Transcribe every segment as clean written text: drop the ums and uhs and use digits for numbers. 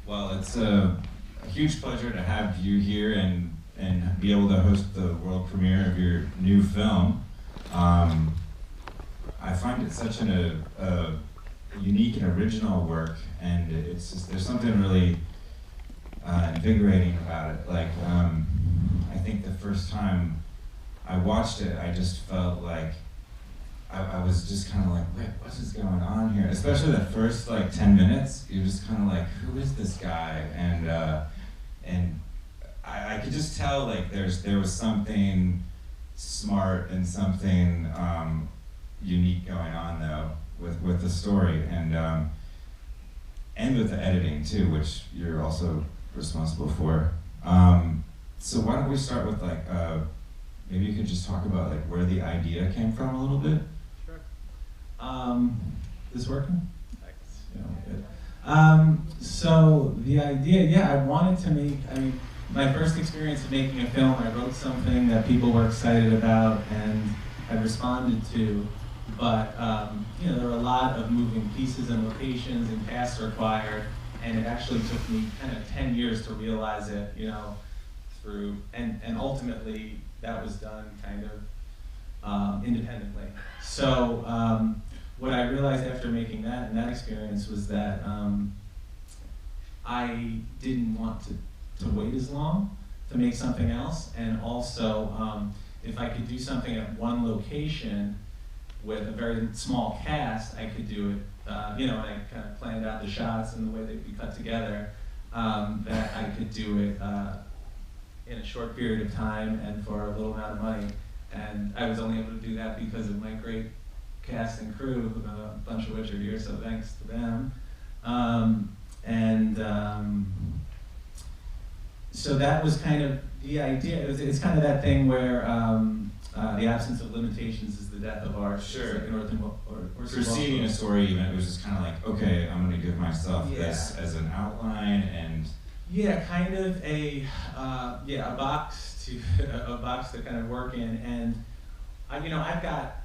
Well, it's a huge pleasure to have you here and be able to host the world premiere of your new film. I find it such a unique and original work, and it's just, there's something really invigorating about it. Like, I think the first time I watched it, I just felt like I was just kind of like, wait, what is going on here? Especially the first like 10 minutes, you're just kind of like, who is this guy? And I could just tell like there was something smart and something unique going on though with the story and with the editing too, which you're also responsible for. So why don't we start with like maybe you could just talk about like where the idea came from a little bit. Is this working? Yeah, good. So the idea, yeah, I wanted to make, my first experience of making a film, I wrote something that people were excited about and had responded to, but there were a lot of moving pieces and locations and casts required, and it actually took me kind of 10 years to realize it, through, and ultimately that was done kind of independently. So what I realized after making that and that experience was that I didn't want to wait as long to make something else, and also if I could do something at one location with a very small cast, I could do it, and I kind of planned out the shots and the way they'd be cut together, that I could do it in a short period of time and for a little amount of money. And I was only able to do that because of my great cast and crew, a bunch of which are here, so thanks to them. So that was kind of the idea. It's kind of that thing where the absence of limitations is the death of art. Sure. Like Preceding a story even, it was just kind of like, okay, I'm going to give myself this as an outline and... Yeah, kind of a box to kind of work in, and I've got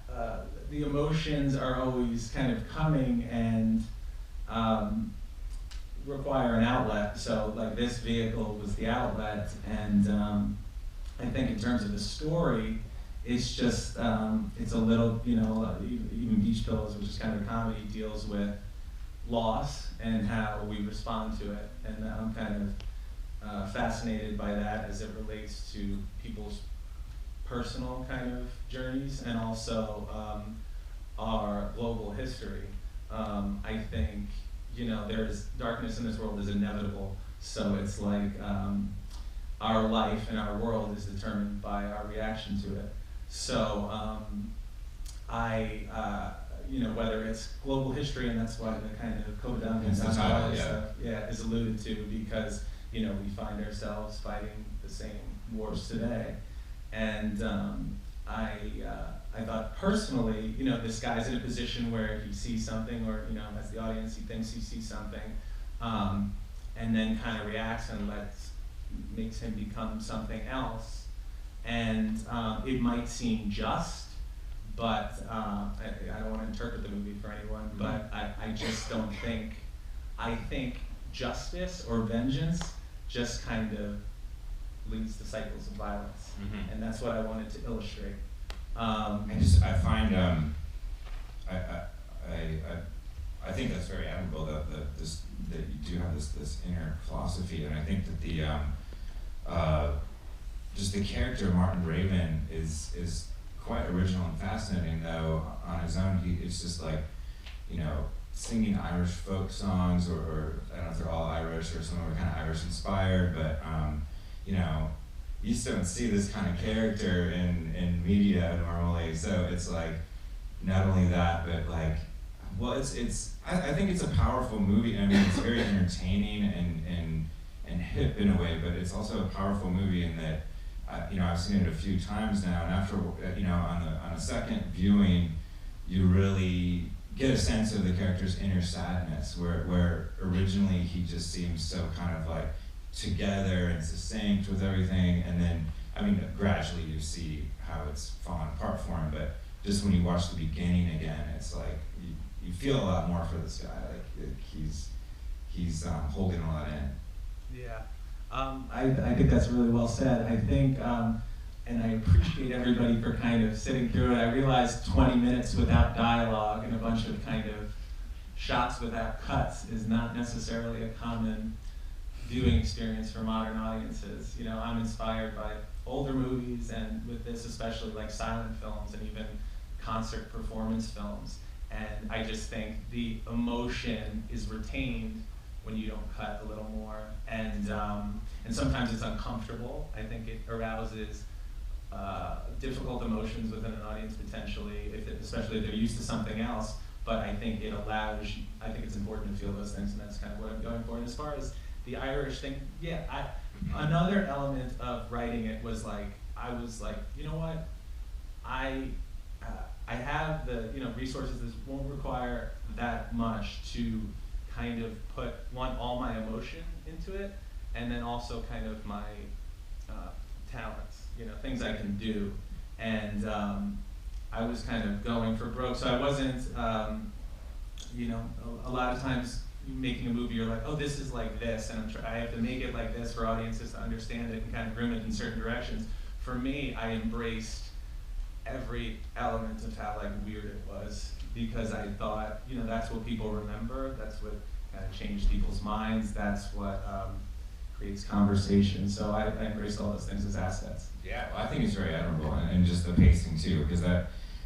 the emotions are always kind of coming and require an outlet. So like this vehicle was the outlet, and I think in terms of the story, it's just it's a little even Beach Pillows, which is kind of a comedy, deals with loss and how we respond to it, and I'm kind of fascinated by that as it relates to people's personal kind of journeys and also our global history. I think there's darkness in this world is inevitable, so it's like our life and our world is determined by our reaction to it. So whether it's global history, and that's why the kind of Covadonga and stuff is alluded to, because we find ourselves fighting the same wars today. And I thought personally, this guy's in a position where he sees something, or as the audience he thinks he sees something, and then kind of reacts and makes him become something else. And it might seem just, but I don't want to interpret the movie for anyone, but I just don't think, I think justice or vengeance just kind of leads to cycles of violence. Mm-hmm. And that's what I wanted to illustrate. I find I think that's very admirable that you do have this inner philosophy, and I think that the just the character Martin Raven is quite original and fascinating, though on his own it's just like singing Irish folk songs, or I don't know if they're all Irish or some are kind of Irish inspired, but you just don't see this kind of character in media normally. So it's like not only that, but like, well, I think it's a powerful movie. I mean, it's very entertaining and hip in a way, but it's also a powerful movie in that I've seen it a few times now, and after on a second viewing, you really get a sense of the character's inner sadness, where originally he just seems so kind of like together and succinct with everything, and then gradually you see how it's fallen apart for him, but just when you watch the beginning again, it's like you feel a lot more for this guy. Like he's holding a lot in. Yeah, I think that's really well said. I think, and I appreciate everybody for kind of sitting through it. I realized 20 minutes without dialogue and a bunch of kind of shots without cuts is not necessarily a common viewing experience for modern audiences. You know, I'm inspired by older movies, and with this especially, like silent films and even concert performance films. And I just think the emotion is retained when you don't cut a little more. And sometimes it's uncomfortable. I think it arouses difficult emotions within an audience potentially, especially if they're used to something else. But I think it allows, I think it's important to feel those things, and that's kind of what I'm going for. And as far as the Irish thing, yeah, another element of writing it was like, I was like, you know what, I have the resources. This won't require that much to kind of want all my emotion into it, and then also kind of my talents, things I can do. And I was kind of going for broke, so I wasn't, a lot of times making a movie, you're like, oh, this is like this, and I have to make it like this for audiences to understand it and kind of groom it in certain directions. For me, I embraced every element of how weird it was, because I thought, that's what people remember, that's what kind of changed people's minds, that's what creates conversation. So I embraced all those things as assets. Yeah, well, I think it's very admirable, and just the pacing too, because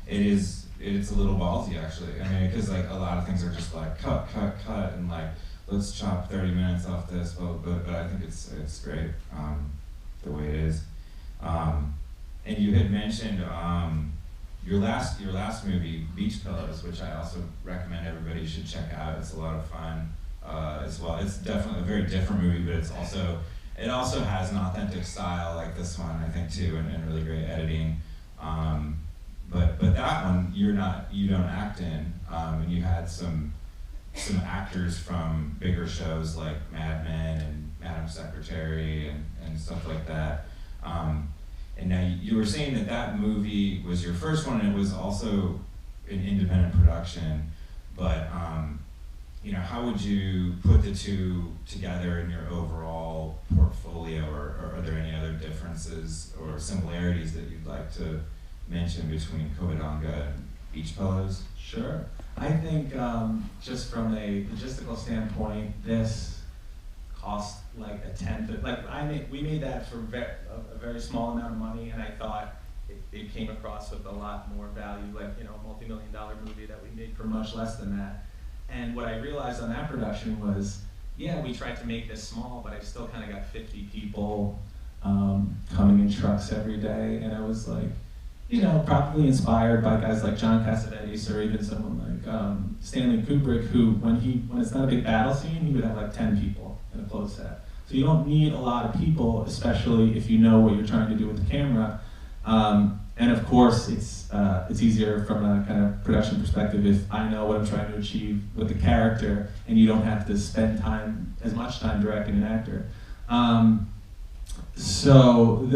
it's a little ballsy actually. I mean, because a lot of things are just cut, and let's chop 30 minutes off this. Well, but I think it's great the way it is. And you had mentioned your last movie, Beach Pillows, which I also recommend everybody should check out. It's a lot of fun as well. It's definitely a very different movie, but it also has an authentic style like this one, I think, too, and really great editing. But that one you don't act in, and you had some actors from bigger shows like Mad Men and Madam Secretary and stuff like that. And now you were saying that movie was your first one, and it was also an independent production. But how would you put the two together in your overall portfolio, or are there any other differences or similarities that you'd like to mention between Covadonga and Beach Pillows? Sure. I think just from a logistical standpoint, this cost like a tenth. We made that for a very small amount of money, and I thought it came across with a lot more value, a multi-million-dollar movie that we made for much less than that. And what I realized on that production was, yeah, we tried to make this small, but I still kind of got 50 people coming in trucks every day, and I was like, probably inspired by guys like John Cassavetes, or even someone like Stanley Kubrick, who when it's not a big battle scene, he would have 10 people in a close set. So you don't need a lot of people, especially if you know what you're trying to do with the camera. And of course, it's easier from a kind of production perspective if I know what I'm trying to achieve with the character, and you don't have to spend as much time directing an actor. So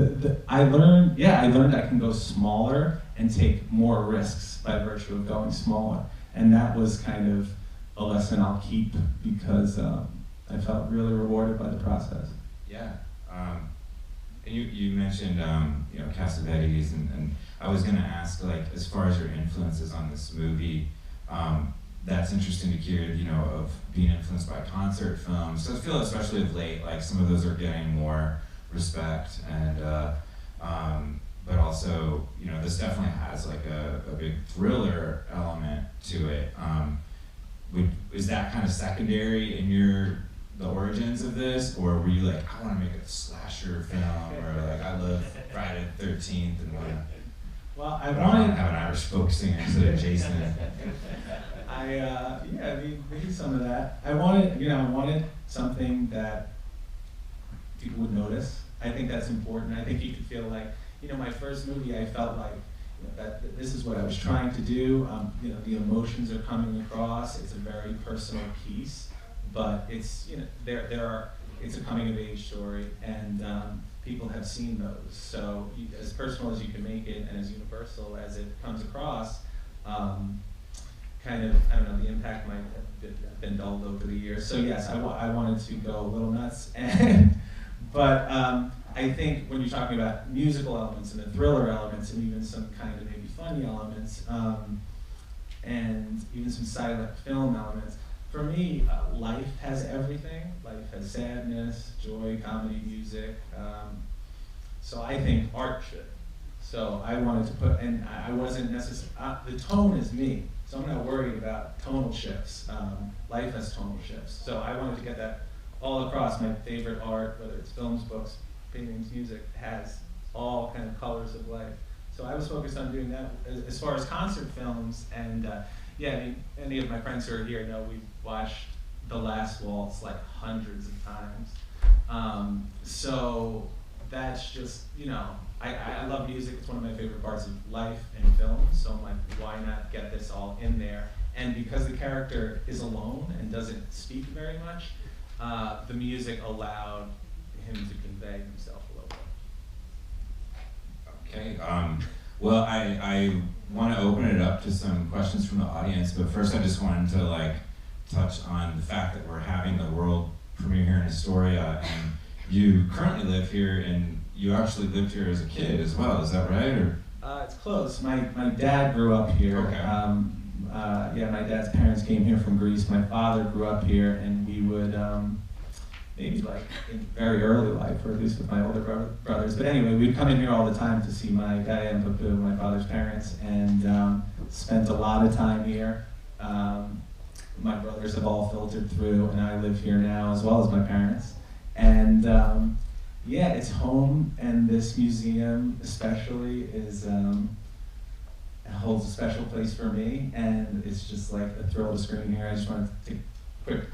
I learned I can go smaller and take more risks by virtue of going smaller, and that was kind of a lesson I'll keep, because I felt really rewarded by the process. Yeah, and you mentioned Cassavetes, and I was gonna ask, as far as your influences on this movie, that's interesting to hear, of being influenced by concert films. So I feel, especially of late, some of those are getting more respect, and but also, this definitely has a big thriller element to it. Is that kind of secondary in the origins of this, or were you I want to make a slasher film, or I love Friday the 13th and want to have an Irish folk singer instead of Jason? Maybe some of that. I wanted something that people would notice. I think that's important. I think you could feel my first movie, I felt that this is what I was trying to do. The emotions are coming across. It's a very personal piece, but it's it's a coming of age story, and people have seen those. So as personal as you can make it, and as universal as it comes across, kind of, I don't know, the impact might have been dulled over the years. So yes, I wanted to go a little nuts. But I think when you're talking about musical elements and the thriller elements and even some kind of maybe funny elements, and even some silent film elements, for me, life has everything. Life has sadness, joy, comedy, music. So I think art should. So I wanted to put, and I wasn't necessarily, the tone is me. So I'm not worried about tonal shifts. Life has tonal shifts. So I wanted to get that all across. My favorite art, whether it's films, books, paintings, music, has all kind of colors of life. So I was focused on doing that. As far as concert films, and yeah, I mean, any of my friends who are here know we've watched The Last Waltz like hundreds of times. So that's just, you know, I love music. It's one of my favorite parts of life and film. So I'm like, why not get this all in there? And because the character is alone and doesn't speak very much, the music allowed him to convey himself a little bit. Okay. Well, I want to open it up to some questions from the audience, but first I just wanted to like touch on the fact that we're having the world premiere here in Astoria, and you currently live here, and you actually lived here as a kid as well. Is that right? Or? It's close. My dad grew up here. Okay. Yeah, my dad's parents came here from Greece. My father grew up here, and we would maybe like in very early life, or at least with my older brothers. But anyway, we'd come in here all the time to see my Gaia and Papu, my father's parents, and spent a lot of time here. My brothers have all filtered through, and I live here now as well as my parents. And yeah, it's home, and this museum especially is holds a special place for me, and it's just like a thrill to screen here. I just want to take a quick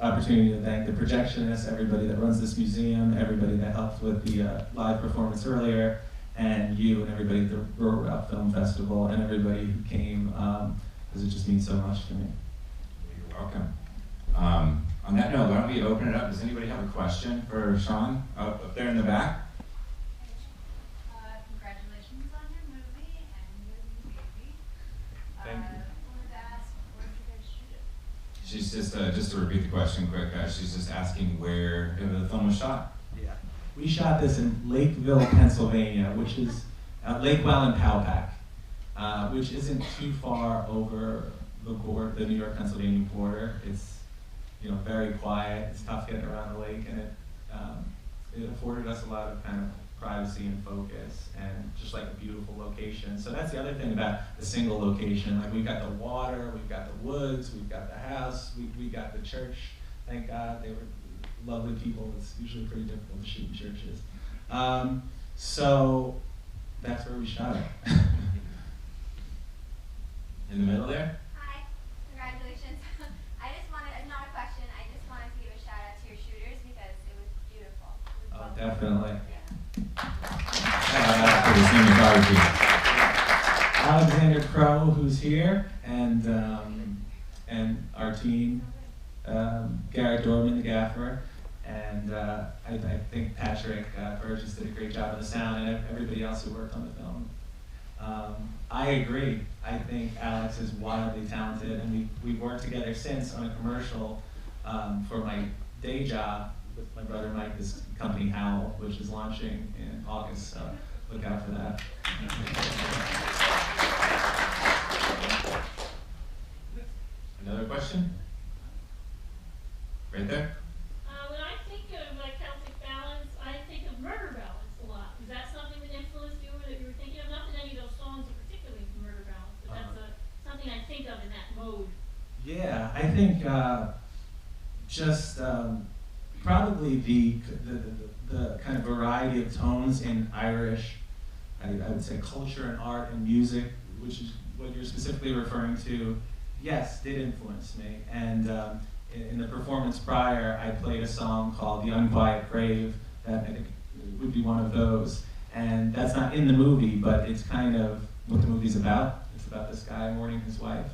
opportunity to thank the projectionists, everybody that runs this museum, everybody that helped with the live performance earlier, and you and everybody at the Rural Route Film Festival, and everybody who came, because it just means so much to me. You're welcome. On that note, why don't we open it up? Does anybody have a question for Sean up there in the back? Congratulations on your movie and your new baby. Thank you. I wanted to ask, where did you guys shoot it? She's just to repeat the question quick, she's just asking where the film was shot. Yeah. We shot this in Lakeville, Pennsylvania, which is Lakewell and Powpack, which isn't too far over the New York-Pennsylvania border. It's, you know, very quiet. It's tough getting around the lake, and it afforded us a lot of kind of privacy and focus, and just like a beautiful location. So that's the other thing about the single location. Like, we've got the water, we've got the woods, we've got the house, we got the church. Thank God, they were lovely people. It's usually pretty difficult to shoot in churches. So that's where we shot it. In the middle there? Hi, congratulations. I just wanted, not a question, I just wanted to give a shout out to your shooters because it was beautiful. It was Oh, well definitely. For the cinematography. Alexander Crow, who's here, and our team, Garrett Dorman, the gaffer, and I think Patrick Burgess did a great job on the sound, and everybody else who worked on the film. I agree. I think Alex is wildly talented, and we've worked together since on a commercial for my day job with my brother Mike, this company Howl, which is launching in August, so look out for that. Another question? Right there? When I think of like Celtic balance, I think of murder balance a lot. Is that something that influenced you, or that you were thinking of? Not that any of those songs are particularly from murder balance, but that's something I think of in that mode. Yeah, I think just probably the kind of variety of tones in Irish, I would say culture and art and music, which is what you're specifically referring to, yes, did influence me. And in the performance prior, I played a song called The Unquiet Grave, that I think would be one of those. And that's not in the movie, but it's kind of what the movie's about. It's about this guy mourning his wife.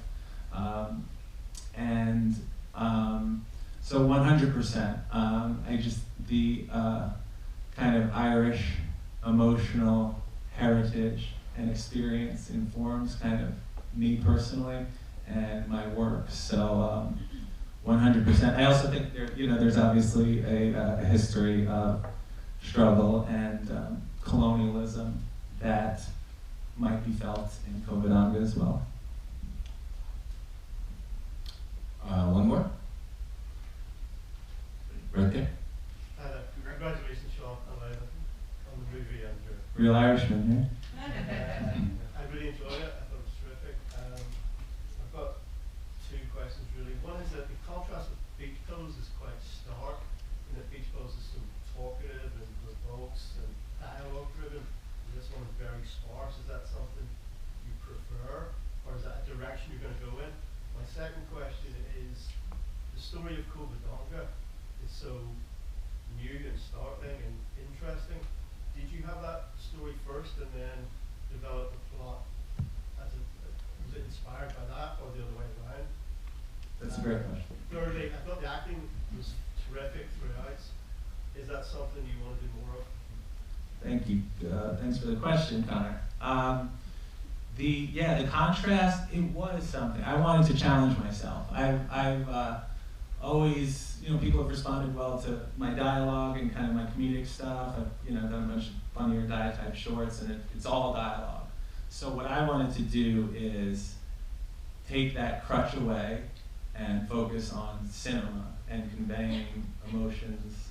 So 100%, I just, the kind of Irish emotional heritage and experience informs kind of me personally, and my work. So 100%. I also think there's obviously a history of struggle and colonialism that might be felt in Covadonga as well. One more? Right there. Congratulations, Sean, on the movie and your Real Irishman, I really enjoyed it. I thought it was terrific. I've got two questions really. One is that the contrast with Beach Pillows is quite stark, and that Beach Pillows is so talkative and verbose and dialogue driven. And this one is very sparse. Is that something you prefer, or is that a direction you're going to go in? My second question is, the story of Covadonga is so new and startling and interesting. Did you have that story first and then develop the plot was it inspired by that or the other way around? That's a great question. Thirdly, I thought the acting was terrific throughout. Is that something you want to do more of? Thank you. Thanks for the question, Connor. The contrast, it was something. I wanted to challenge myself. I've always, people have responded well to my dialogue and kind of my comedic stuff. I've, done a bunch of funnier diatype shorts, and it's all dialogue. So what I wanted to do is take that crutch away and focus on cinema and conveying emotions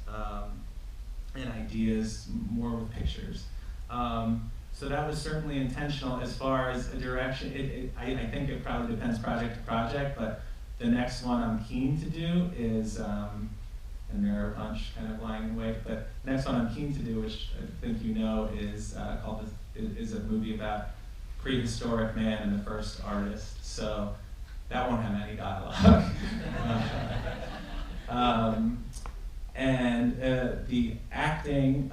and ideas more with pictures. So that was certainly intentional. As far as a direction, I think it probably depends project to project, but the next one I'm keen to do is, and there are a bunch kind of lying in wait, but the next one I'm keen to do, which I think is is a movie about prehistoric man and the first artist. So that won't have any dialogue. And the acting,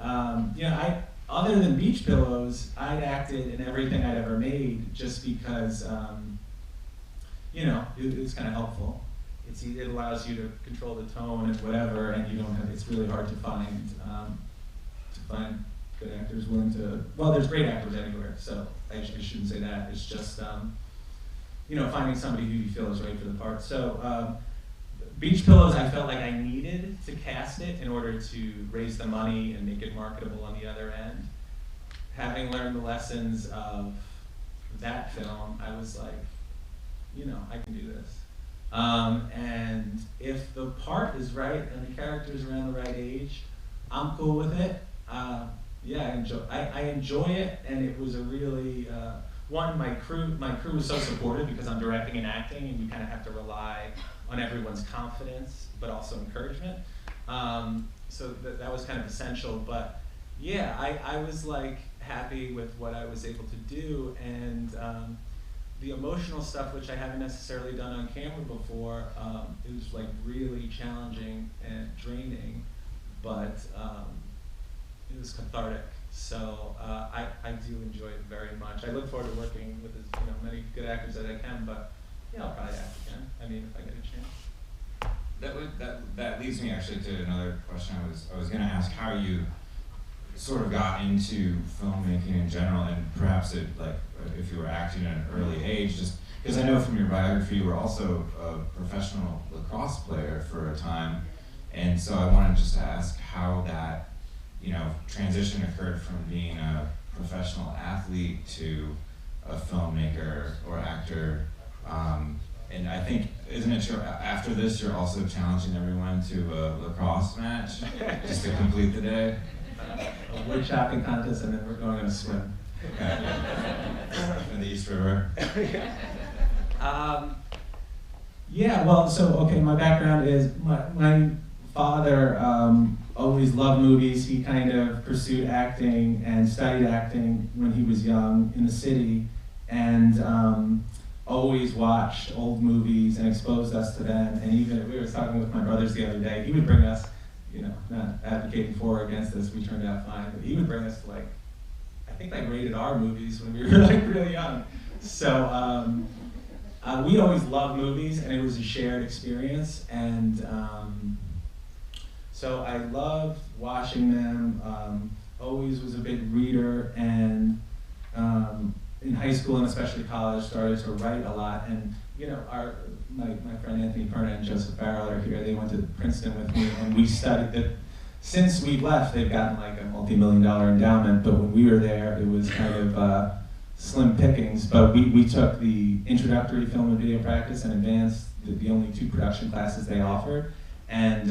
other than Beach Pillows, I'd acted in everything I'd ever made just because, it's kind of helpful. It allows you to control the tone and whatever, and you don't have. It's really hard to find good actors willing to. Well, there's great actors everywhere, so I shouldn't say that. It's just finding somebody who you feel is right for the part. So Beach Pillows, I felt like I needed to cast it in order to raise the money and make it marketable on the other end. Having learned the lessons of that film, I was like, I can do this. And if the part is right and the character is around the right age, I'm cool with it. I enjoy it, and it was a really my crew was so supportive because I'm directing and acting, and you kind of have to rely on everyone's confidence, but also encouragement. So that was kind of essential. But yeah, I was like happy with what I was able to do, and the emotional stuff, which I haven't necessarily done on camera before, it was like really challenging and draining, but it was cathartic. So I do enjoy it very much. I look forward to working with as many good actors as I can, but I'll probably act again. I mean, if I get a chance. That leads me actually to another question I was going to ask, how you sort of got into filmmaking in general, and perhaps if you were acting at an early age, just because I know from your biography you were also a professional lacrosse player for a time, and so I wanted just to ask how that transition occurred from being a professional athlete to a filmmaker or actor. And I think, isn't it true, after this you're also challenging everyone to a lacrosse match just to complete the day? A wood chopping contest, and then we're going on a swim. In the East River. My background is my father always loved movies. He kind of pursued acting and studied acting when he was young in the city, and always watched old movies and exposed us to them. And even, we were talking with my brothers the other day, he would bring us, not advocating for or against this, we turned out fine, but he would bring us to rated R movies when we were really young. So we always loved movies, and it was a shared experience, and so I loved watching them. Always was a big reader, and in high school and especially college started to write a lot, and you know, my friend Anthony Perna and Joseph Farrell are here. They went to Princeton with me, and we studied it. Since we left, they've gotten like a multi-million-dollar endowment, but when we were there, it was kind of slim pickings. But we took the introductory film and video practice and advanced, the only 2 production classes they offered, and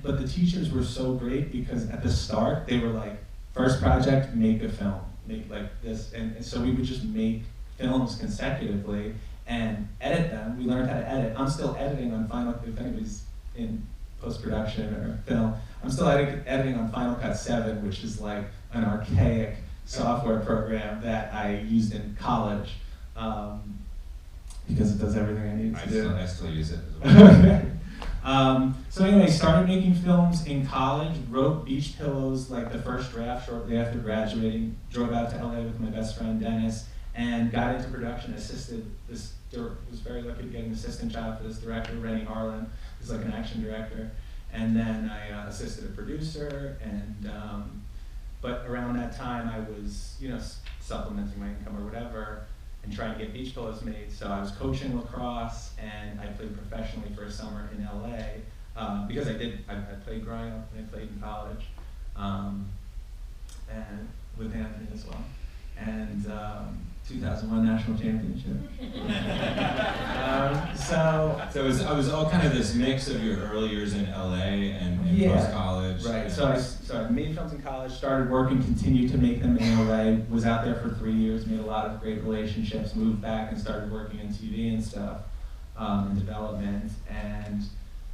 but the teachers were so great because at the start they were like, first project, make a film, make like this, and so we would just make films consecutively and edit them. We learned how to edit. I'm still editing on Final, if anybody's in post-production or film, I'm still editing on Final Cut 7, which is like an archaic software program that I used in college because it does everything I need to do. I still use it as well. Okay. So anyway, started making films in college, wrote Beach Pillows, like the first draft shortly after graduating, drove out to LA with my best friend Dennis, and got into production, was very lucky to get an assistant job for this director, Rennie Harlan, who's like an action director. And then I assisted a producer, and but around that time I was, you know, supplementing my income or whatever, and trying to get Beach Pillows made. So I was coaching lacrosse, and I played professionally for a summer in LA, because I played growing up and I played in college, and with Anthony as well. And 2001 national championship. So it was all kind of this mix of your early years in LA and yeah, post-college. Right, so I made films in college, started working, continued to make them in LA, was out there for 3 years, made a lot of great relationships, moved back and started working in TV and stuff, in development, and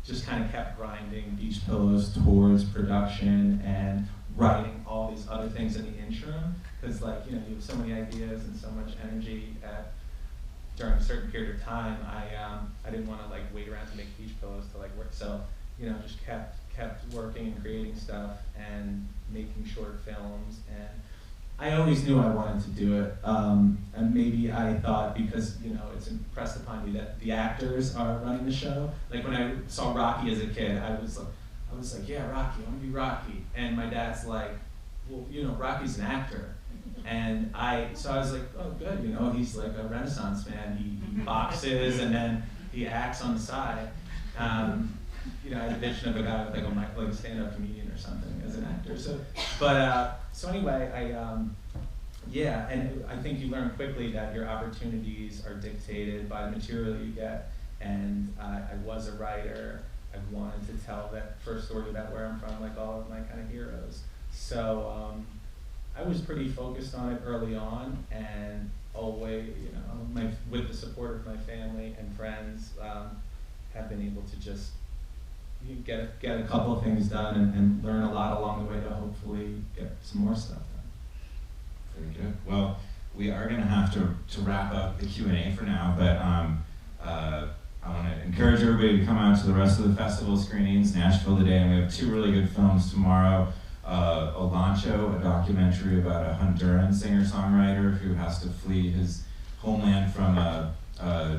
just kind of kept grinding Beach Pillows towards production and writing all these other things in the interim, because like, you know, you have so many ideas and so much energy during a certain period of time. I didn't want to like wait around to make Beach Pillows to like work, so you know, just kept working and creating stuff and making short films, and I always knew I wanted to do it, and maybe I thought because, you know, it's impressed upon me that the actors are running the show. Like when I saw Rocky as a kid, I was like, yeah, Rocky, I want to be Rocky. And my dad's like, well, you know, Rocky's an actor. And so I was like, oh, good, you know, he's like a Renaissance man. He boxes and then he acts on the side. You know, I had a vision of a guy with like a stand-up comedian or something as an actor. So anyway, yeah, and I think you learn quickly that your opportunities are dictated by the material you get. And I was a writer. I wanted to tell that first story about where I'm from, like all of my kind of heroes. So I was pretty focused on it early on, and always, you know, with the support of my family and friends, have been able to just get a couple of things done and learn a lot along the way to hopefully get some more stuff done. Very good. Well, we are going to have to wrap up the Q&A for now, but I want to encourage everybody to come out to the rest of the festival screenings, Nashville today, and we have 2 really good films tomorrow. Olancho, a documentary about a Honduran singer-songwriter who has to flee his homeland from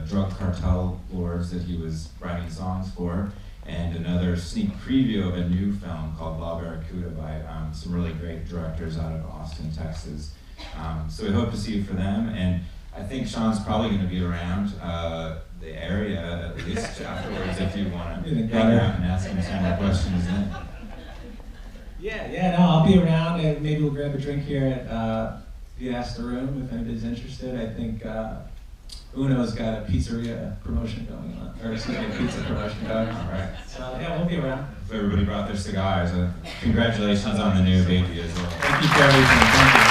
drug cartel lords that he was writing songs for, and another sneak preview of a new film called La Barracuda by some really great directors out of Austin, Texas. So we hope to see you for them, and I think Sean's probably going to be around the area at least afterwards if you want to hang out and ask him some more questions then. Yeah, no, I'll be around, and maybe we'll grab a drink here at the Astor Room if anybody's interested. I think Uno's got a pizzeria promotion going on, or excuse me, a pizza promotion going on. Right. So yeah, we'll be around. If everybody brought their cigars, congratulations on the new baby as well. Thank you for everything. Thank you.